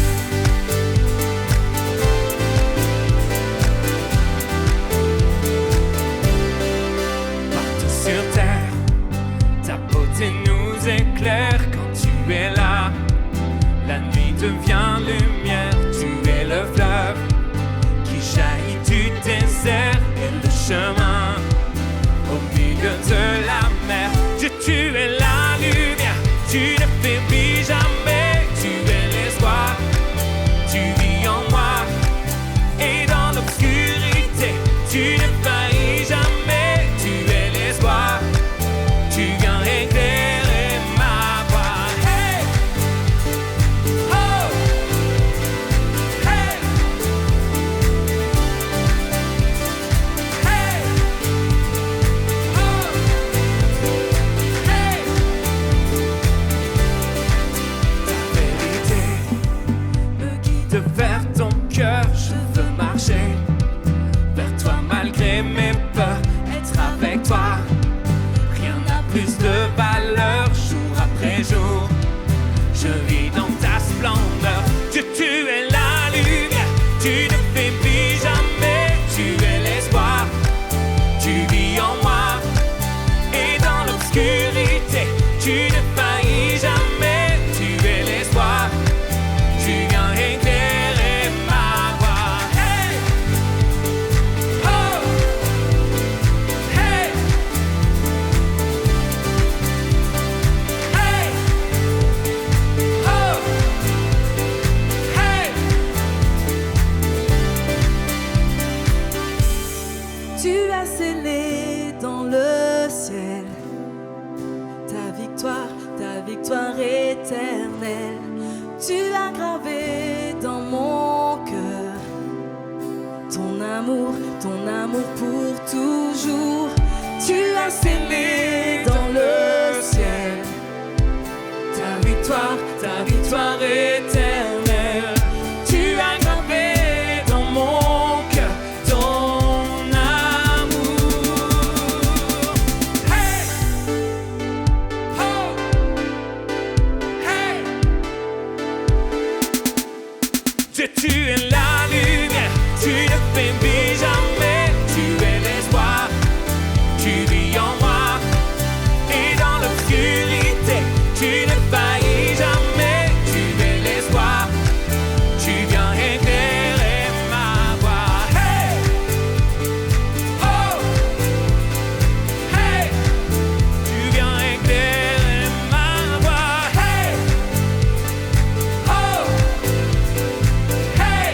Partout sur terre, ta beauté nous éclaire quand tu es là. La nuit devient lumière, tu es le fleuve qui jaillit du désert et le chemin au milieu de la mer. Dieu, tu es la lumière, tu ne faiblis jamais, tu es l'espoir, tu vis en moi. Et dans l'obscurité, tu ne faillis jamais, tu es l'espoir, tu viens éclairer ma voie. Hey! Oh! gravé dans mon cœur. Ton amour pour toujours. Tu as scellé dans le ciel ta victoire éternelle. Tu as gravé dans mon cœur ton amour. Hey! Oh! Hey! Dieu, tu es la lumière, tu ne faiblis jamais, tu es l'espoir, tu vis en moi, et dans l'obscurité, tu ne faillis jamais, tu es l'espoir, tu viens éclairer ma voie. Hey! Oh! Hey! Tu viens éclairer ma voie. Hey! Oh! Hey!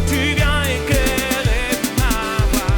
Tu viens éclairer ma voie.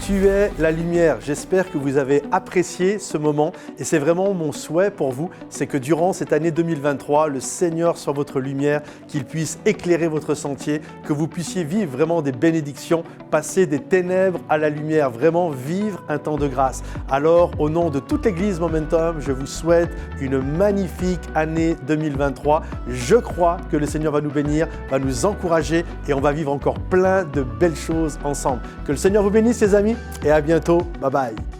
Tu es la lumière. J'espère que vous avez apprécié ce moment et c'est vraiment mon souhait pour vous, c'est que durant cette année 2023, le Seigneur soit votre lumière, qu'il puisse éclairer votre sentier, que vous puissiez vivre vraiment des bénédictions, passer des ténèbres à la lumière, vraiment vivre un temps de grâce. Alors, au nom de toute l'Église Momentum, je vous souhaite une magnifique année 2023. Je crois que le Seigneur va nous bénir, va nous encourager et on va vivre encore plein de belles choses ensemble. Que le Seigneur vous bénisse, les amis, et à bientôt. Bye bye.